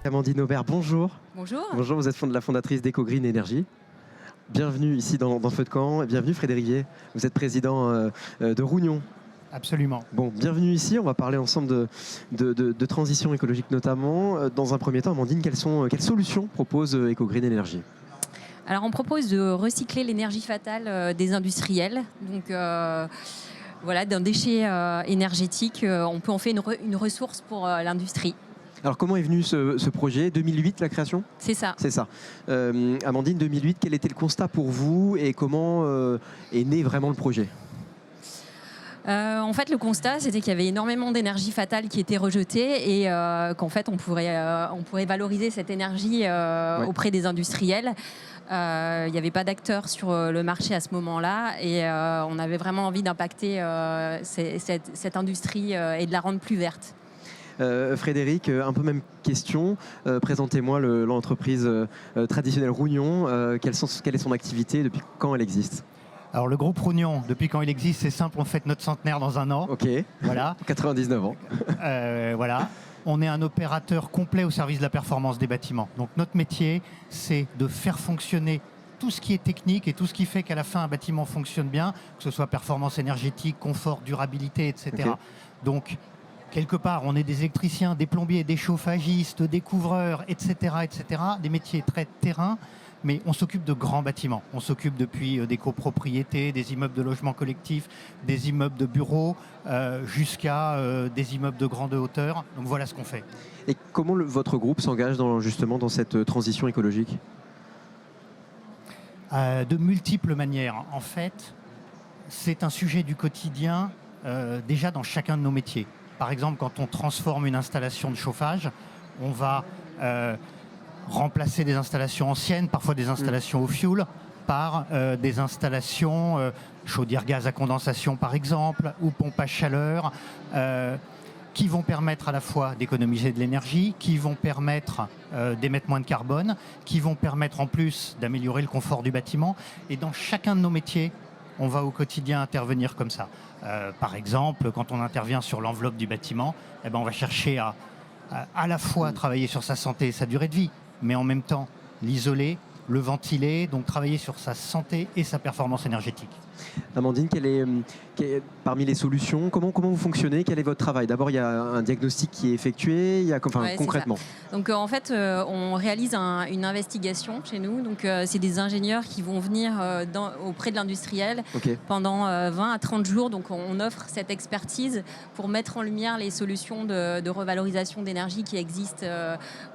Amandine Aubert, bonjour. Bonjour. Bonjour, vous êtes la fondatrice d'EcoGreen Energy. Bienvenue ici dans Feu de Camp et bienvenue Frédéric Guay. Vous êtes président de Rougnon. Absolument. Bon, bienvenue ici. On va parler ensemble de transition écologique notamment. Dans un premier temps, Amandine, quelles solutions propose EcoGreen Energy? Alors on propose de recycler l'énergie fatale des industriels. Donc voilà, d'un déchet énergétique, on peut en faire une ressource pour l'industrie. Alors comment est venu ce projet? 2008 la création? C'est ça. C'est ça. Amandine, 2008, quel était le constat pour vous et comment est né vraiment le projet? En fait, le constat, c'était qu'il y avait énormément d'énergie fatale qui était rejetée et qu'en fait, on pourrait valoriser cette énergie auprès des industriels. Il n'y avait pas d'acteurs sur le marché à ce moment-là et on avait vraiment envie d'impacter cette industrie et de la rendre plus verte. Frédéric, un peu même question. Présentez-moi l'entreprise traditionnelle Rougnon. Quelle est son activité? Depuis quand elle existe? Alors le groupe Rougnon, depuis quand il existe, c'est simple, on fête notre centenaire dans un an. Ok, Voilà. 99 ans. Voilà. On est un opérateur complet au service de la performance des bâtiments. Donc notre métier, c'est de faire fonctionner tout ce qui est technique et tout ce qui fait qu'à la fin un bâtiment fonctionne bien, que ce soit performance énergétique, confort, durabilité, etc. Okay. Donc quelque part, on est des électriciens, des plombiers, des chauffagistes, des couvreurs, etc., etc. Des métiers très terrain. Mais on s'occupe de grands bâtiments. On s'occupe depuis des copropriétés, des immeubles de logement collectif, des immeubles de bureaux, jusqu'à des immeubles de grande hauteur. Donc voilà ce qu'on fait. Et comment votre groupe s'engage justement dans cette transition écologique? De multiples manières. En fait, c'est un sujet du quotidien déjà dans chacun de nos métiers. Par exemple, quand on transforme une installation de chauffage, on va remplacer des installations anciennes, parfois des installations au fioul, par des installations chaudière gaz à condensation par exemple, ou pompe à chaleur, qui vont permettre à la fois d'économiser de l'énergie, qui vont permettre d'émettre moins de carbone, qui vont permettre en plus d'améliorer le confort du bâtiment. Et dans chacun de nos métiers, on va au quotidien intervenir comme ça. Par exemple, quand on intervient sur l'enveloppe du bâtiment, eh ben, on va chercher à la fois travailler sur sa santé et sa durée de vie, mais en même temps l'isoler, le ventiler, donc travailler sur sa santé et sa performance énergétique. Amandine, parmi les solutions, comment vous fonctionnez? Quel est votre travail? D'abord, il y a un diagnostic qui est effectué, concrètement. Donc en fait, on réalise une investigation chez nous. Donc c'est des ingénieurs qui vont venir auprès de l'industriel pendant 20 à 30 jours. Donc on offre cette expertise pour mettre en lumière les solutions de revalorisation d'énergie qui existent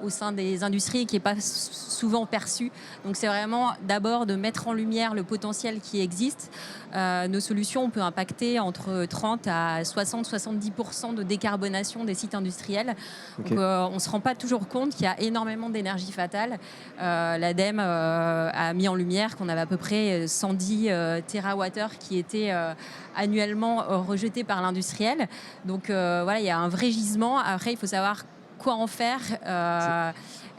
au sein des industries et qui n'est pas souvent perçue. Donc c'est vraiment d'abord de mettre en lumière le potentiel qui existe. Nos solutions, on peut impacter entre 30 à 60-70% de décarbonation des sites industriels. Donc on ne se rend pas toujours compte qu'il y a énormément d'énergie fatale. L'ADEME a mis en lumière qu'on avait à peu près 110 TWh qui étaient annuellement rejetés par l'industriel. Donc voilà, il y a un vrai gisement. Après, il faut savoir quoi en faire.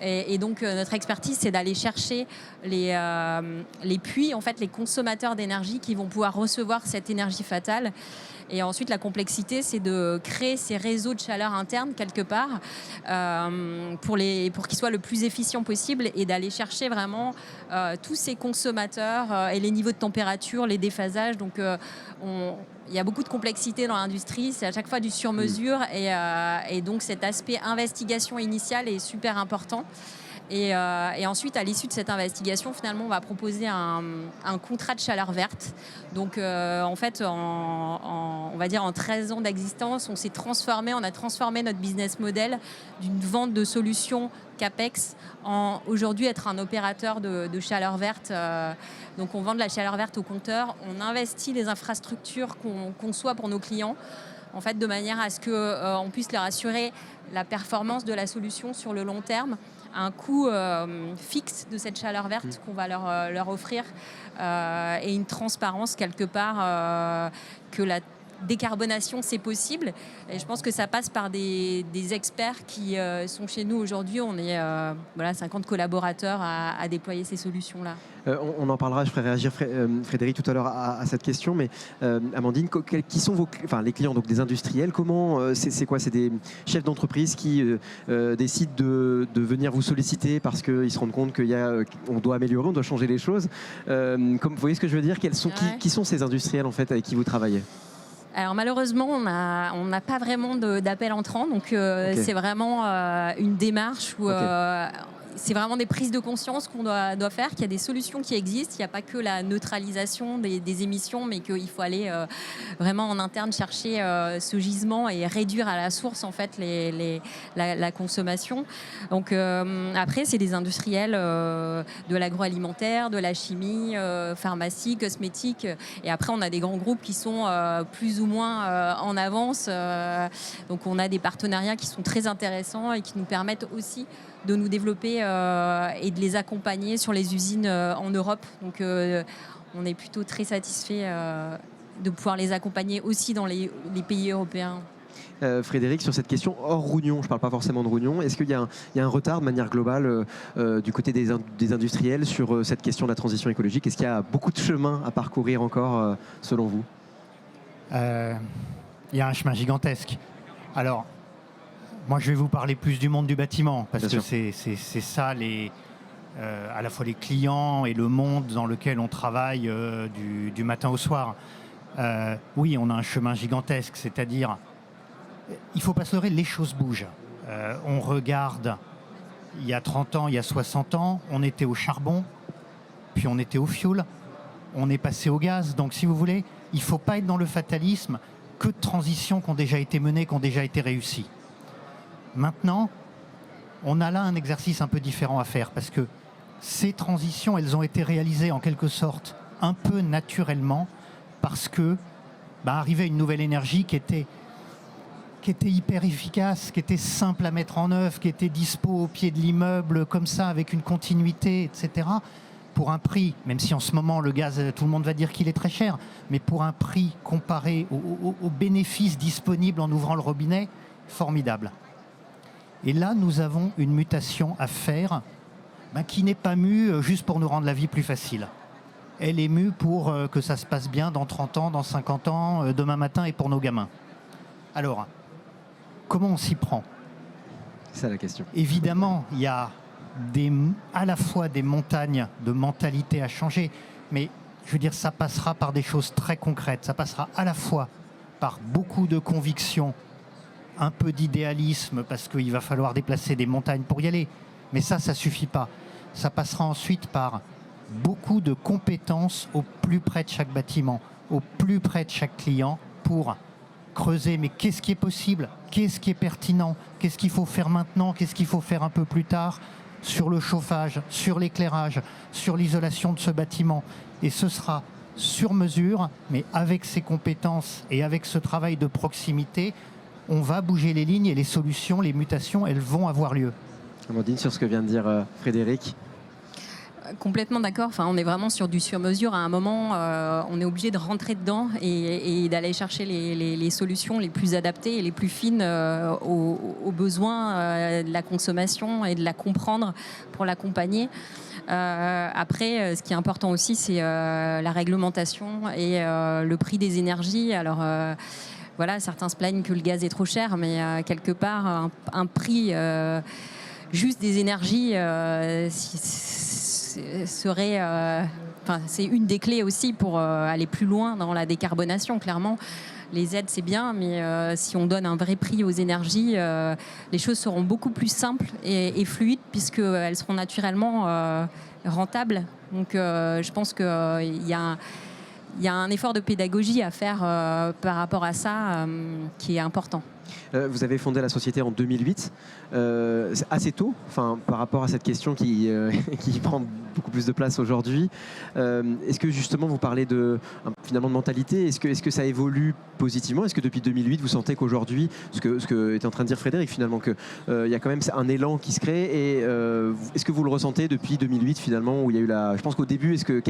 Et donc notre expertise, c'est d'aller chercher les puits, en fait, les consommateurs d'énergie qui vont pouvoir recevoir cette énergie fatale. Et ensuite, la complexité, c'est de créer ces réseaux de chaleur interne quelque part pour qu'ils soient le plus efficients possible et d'aller chercher vraiment tous ces consommateurs et les niveaux de température, les déphasages. Donc, il y a beaucoup de complexité dans l'industrie, c'est à chaque fois du sur-mesure et donc cet aspect investigation initiale est super important. Et ensuite, à l'issue de cette investigation, finalement, on va proposer un contrat de chaleur verte. Donc, en fait, on va dire en 13 ans d'existence, on a transformé notre business model d'une vente de solutions CAPEX en aujourd'hui être un opérateur de chaleur verte. Donc, on vend de la chaleur verte au compteur. On investit les infrastructures qu'on conçoit pour nos clients, en fait, de manière à ce qu'on puisse leur assurer la performance de la solution sur le long terme, un coût fixe de cette chaleur verte qu'on va leur offrir et une transparence quelque part que la décarbonation c'est possible. Et je pense que ça passe par des experts qui sont chez nous aujourd'hui. On est 50 collaborateurs à déployer ces solutions-là. On en parlera, je ferai réagir Frédéric tout à l'heure à cette question, mais Amandine, qui sont les clients, donc des industriels, c'est quoi? C'est des chefs d'entreprise qui décident de venir vous solliciter parce qu'ils se rendent compte qu'on doit améliorer, on doit changer les choses. Vous voyez ce que je veux dire? Qui sont ces industriels en fait avec qui vous travaillez? Alors malheureusement, on n'a pas vraiment d'appel entrant, donc c'est vraiment une démarche où c'est vraiment des prises de conscience qu'on doit faire, qu'il y a des solutions qui existent, il n'y a pas que la neutralisation des émissions, mais qu'il faut aller vraiment en interne chercher ce gisement et réduire à la source en fait la consommation. Donc après, c'est des industriels de l'agroalimentaire, de la chimie, pharmacie, cosmétique, et après on a des grands groupes qui sont plus ou moins en avance. Donc on a des partenariats qui sont très intéressants et qui nous permettent aussi de nous développer et de les accompagner sur les usines en Europe. Donc on est plutôt très satisfait de pouvoir les accompagner aussi dans les pays européens. Frédéric, sur cette question hors Rougnon, je ne parle pas forcément de Rougnon, est-ce qu'il y a un retard de manière globale du côté des industriels sur cette question de la transition écologique? Est-ce qu'il y a beaucoup de chemin à parcourir encore selon vous? Il y a un chemin gigantesque. Alors, moi, je vais vous parler plus du monde du bâtiment, parce que c'est ça, à la fois les clients et le monde dans lequel on travaille du matin au soir. Oui, on a un chemin gigantesque, c'est-à-dire, il ne faut pas se leurrer, les choses bougent. On regarde, il y a 30 ans, il y a 60 ans, on était au charbon, puis on était au fioul, on est passé au gaz. Donc, si vous voulez, il ne faut pas être dans le fatalisme, que de transitions qui ont déjà été menées, qui ont déjà été réussies. Maintenant, on a là un exercice un peu différent à faire parce que ces transitions, elles ont été réalisées en quelque sorte un peu naturellement parce que arrivait une nouvelle énergie qui était hyper efficace, qui était simple à mettre en œuvre, qui était dispo au pied de l'immeuble comme ça avec une continuité, etc. Pour un prix, même si en ce moment le gaz, tout le monde va dire qu'il est très cher, mais pour un prix comparé aux bénéfices disponibles en ouvrant le robinet, formidable. Et là, nous avons une mutation à faire qui n'est pas mue juste pour nous rendre la vie plus facile. Elle est mue pour que ça se passe bien dans 30 ans, dans 50 ans, demain matin et pour nos gamins. Alors, comment on s'y prend? C'est ça la question. Évidemment, il y a à la fois des montagnes de mentalité à changer, mais je veux dire, ça passera par des choses très concrètes. Ça passera à la fois par beaucoup de convictions, un peu d'idéalisme parce qu'il va falloir déplacer des montagnes pour y aller. Mais ça ne suffit pas. Ça passera ensuite par beaucoup de compétences au plus près de chaque bâtiment, au plus près de chaque client pour creuser. Mais qu'est-ce qui est possible? Qu'est-ce qui est pertinent? Qu'est-ce qu'il faut faire maintenant? Qu'est-ce qu'il faut faire un peu plus tard? Sur le chauffage, sur l'éclairage, sur l'isolation de ce bâtiment. Et ce sera sur mesure, mais avec ces compétences et avec ce travail de proximité, on va bouger les lignes et les solutions, les mutations, elles vont avoir lieu. Amandine, sur ce que vient de dire Frédéric. Complètement d'accord. Enfin, on est vraiment sur du sur-mesure. À un moment, on est obligé de rentrer dedans et d'aller chercher les solutions les plus adaptées et les plus fines aux besoins de la consommation et de la comprendre pour l'accompagner. Après, ce qui est important aussi, c'est la réglementation et le prix des énergies. Alors, voilà, certains se plaignent que le gaz est trop cher, mais quelque part, un prix juste des énergies serait... c'est une des clés aussi pour aller plus loin dans la décarbonation, clairement. Les aides, c'est bien, mais si on donne un vrai prix aux énergies, les choses seront beaucoup plus simples et fluides, puisqu'elles seront naturellement rentables. Donc, je pense qu'il y a un effort de pédagogie à faire par rapport à ça qui est important. Vous avez fondé la société en 2008, assez tôt, par rapport à cette question qui prend beaucoup plus de place aujourd'hui. Est-ce que justement vous parlez finalement de mentalité? Est-ce que ça évolue positivement? Est-ce que depuis 2008 vous sentez qu'aujourd'hui, ce que est en train de dire Frédéric finalement, qu'il y a quand même un élan qui se crée, et est-ce que vous le ressentez depuis 2008 finalement, où il y a eu je pense qu'au début, il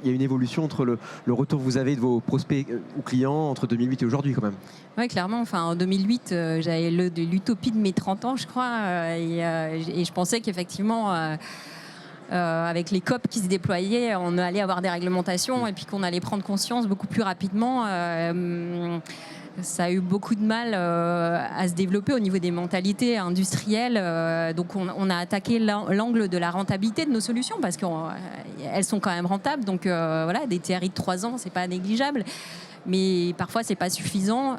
y a une évolution entre le retour que vous avez de vos prospects ou clients entre 2008 et aujourd'hui quand même? Oui, clairement. En 2008, j'avais l'utopie de mes 30 ans, je crois, et je pensais qu'effectivement, avec les COP qui se déployaient, on allait avoir des réglementations et puis qu'on allait prendre conscience beaucoup plus rapidement. Ça a eu beaucoup de mal à se développer au niveau des mentalités industrielles. Donc on a attaqué l'angle de la rentabilité de nos solutions parce qu'elles sont quand même rentables. Donc voilà, des TRI de 3 ans, c'est pas négligeable. Mais parfois, c'est pas suffisant.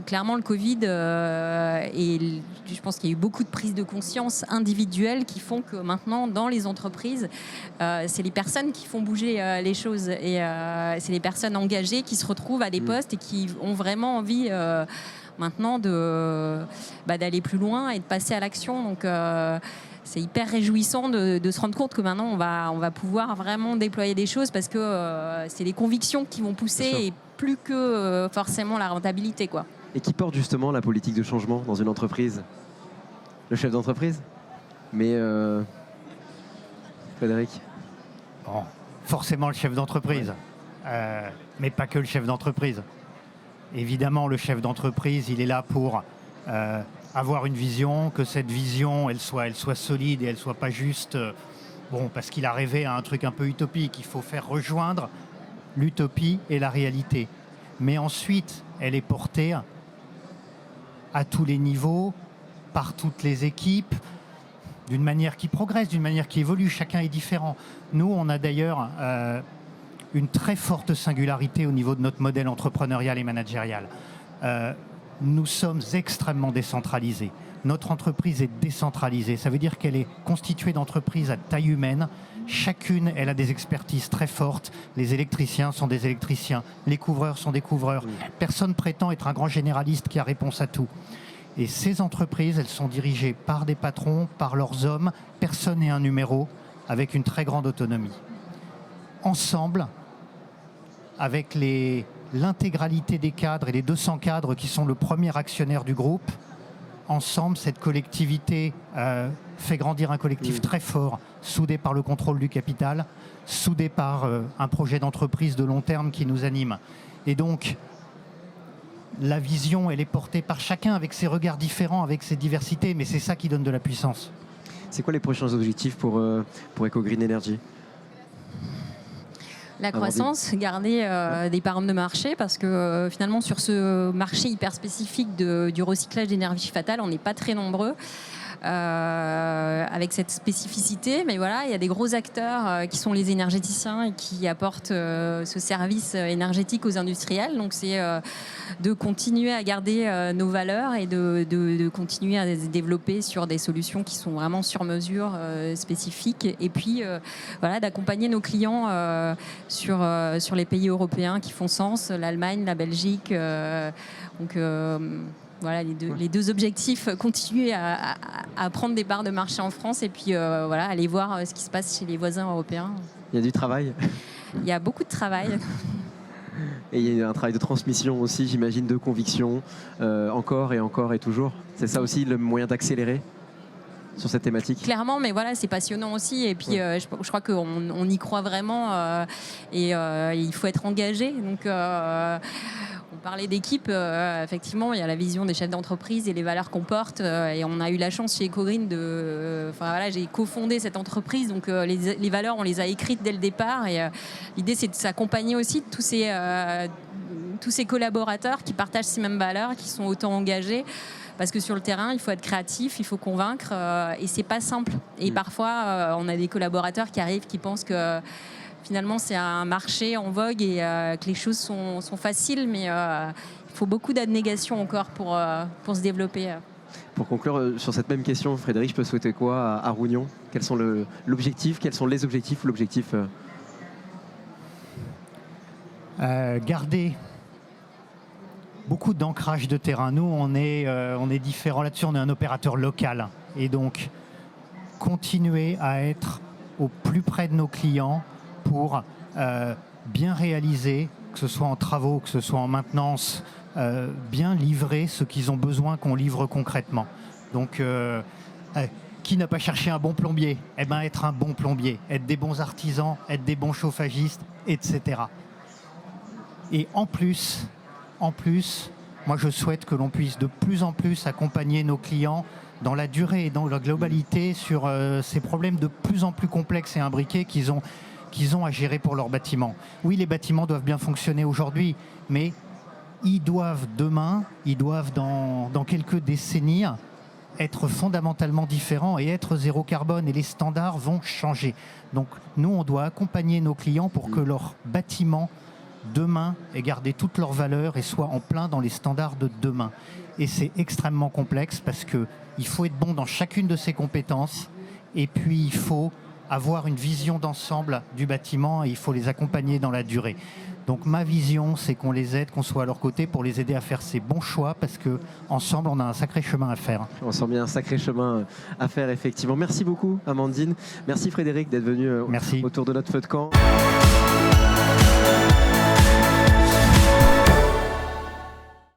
Clairement, le Covid, et je pense qu'il y a eu beaucoup de prises de conscience individuelles qui font que maintenant, dans les entreprises, c'est les personnes qui font bouger les choses. Et c'est les personnes engagées qui se retrouvent à des postes et qui ont vraiment envie maintenant d'aller plus loin et de passer à l'action. Donc, c'est hyper réjouissant de se rendre compte que maintenant, on va pouvoir vraiment déployer des choses parce que c'est les convictions qui vont pousser et plus que forcément la rentabilité, quoi. Et qui porte justement la politique de changement dans une entreprise? Le chef d'entreprise? Mais Frédéric? Bon, forcément le chef d'entreprise, mais pas que le chef d'entreprise. Évidemment, le chef d'entreprise, il est là pour avoir une vision, que cette vision, elle soit solide et elle soit pas juste, parce qu'il a rêvé à un truc un peu utopique. Il faut faire rejoindre l'utopie et la réalité. Mais ensuite, elle est portée à tous les niveaux, par toutes les équipes, d'une manière qui progresse, d'une manière qui évolue. Chacun est différent. Nous, on a d'ailleurs une très forte singularité au niveau de notre modèle entrepreneurial et managérial. Nous sommes extrêmement décentralisés. Notre entreprise est décentralisée. Ça veut dire qu'elle est constituée d'entreprises à taille humaine. Chacune, elle a des expertises très fortes. Les électriciens sont des électriciens. Les couvreurs sont des couvreurs. Personne prétend être un grand généraliste qui a réponse à tout. Et ces entreprises, elles sont dirigées par des patrons, par leurs hommes. Personne n'est un numéro, avec une très grande autonomie. Ensemble, avec l'intégralité des cadres et les 200 cadres qui sont le premier actionnaire du groupe, ensemble, cette collectivité fait grandir un collectif très fort, soudé par le contrôle du capital, soudé par un projet d'entreprise de long terme qui nous anime. Et donc, la vision, elle est portée par chacun avec ses regards différents, avec ses diversités, mais c'est ça qui donne de la puissance. C'est quoi les prochains objectifs pour EcoGreen Energy ? La croissance, garder des parts de marché parce que finalement sur ce marché hyper spécifique du recyclage d'énergie fatale, on n'est pas très nombreux avec cette spécificité. Mais voilà, il y a des gros acteurs qui sont les énergéticiens et qui apportent ce service énergétique aux industriels. Donc c'est de continuer à garder nos valeurs et de continuer à se développer sur des solutions qui sont vraiment sur mesure, spécifiques. Et puis voilà, d'accompagner nos clients sur les pays européens qui font sens, l'Allemagne, la Belgique. Voilà les deux objectifs, continuer à prendre des parts de marché en France et puis voilà, aller voir ce qui se passe chez les voisins européens. Il y a du travail. Il y a beaucoup de travail. Et il y a un travail de transmission aussi, j'imagine, de conviction, encore et toujours. C'est ça aussi le moyen d'accélérer sur cette thématique. Clairement, mais voilà, c'est passionnant aussi. Et puis, je crois qu'on y croit vraiment et il faut être engagé. Donc, on parlait d'équipe. Effectivement, il y a la vision des chefs d'entreprise et les valeurs qu'on porte. Et on a eu la chance chez EcoGreen j'ai cofondé cette entreprise. Donc, les valeurs, on les a écrites dès le départ. Et l'idée, c'est de s'accompagner aussi de tous ces collaborateurs qui partagent ces mêmes valeurs, qui sont autant engagés. Parce que sur le terrain, il faut être créatif, il faut convaincre, et c'est pas simple. Et parfois, on a des collaborateurs qui arrivent, qui pensent que finalement c'est un marché en vogue et que les choses sont faciles, mais il faut beaucoup d'abnégation encore pour se développer. Pour conclure sur cette même question, Frédéric, je peux souhaiter quoi à Rougnon ? Quels sont l'objectif ? Quels sont les objectifs ou l'objectif Garder beaucoup d'ancrage de terrain. Nous, on est différents là-dessus, on est un opérateur local. Et donc, continuer à être au plus près de nos clients pour bien réaliser, que ce soit en travaux, que ce soit en maintenance, bien livrer ce qu'ils ont besoin qu'on livre concrètement. Donc, qui n'a pas cherché un bon plombier ? Eh bien, être un bon plombier, être des bons artisans, être des bons chauffagistes, etc. Et en plus, moi je souhaite que l'on puisse de plus en plus accompagner nos clients dans la durée et dans la globalité sur ces problèmes de plus en plus complexes et imbriqués qu'ils ont à gérer pour leurs bâtiments. Oui, les bâtiments doivent bien fonctionner aujourd'hui, mais ils doivent demain, dans quelques décennies, être fondamentalement différents et être zéro carbone, et les standards vont changer. Donc nous, on doit accompagner nos clients pour que leurs bâtiments demain aient gardé toutes leurs valeurs et soient en plein dans les standards de demain. Et c'est extrêmement complexe parce qu'il faut être bon dans chacune de ces compétences, et puis il faut avoir une vision d'ensemble du bâtiment et il faut les accompagner dans la durée. Donc ma vision, c'est qu'on les aide, qu'on soit à leur côté pour les aider à faire ces bons choix, parce qu'ensemble, on a un sacré chemin à faire. On sent bien un sacré chemin à faire, effectivement. Merci beaucoup, Amandine. Merci Frédéric d'être venu autour de notre feu de camp.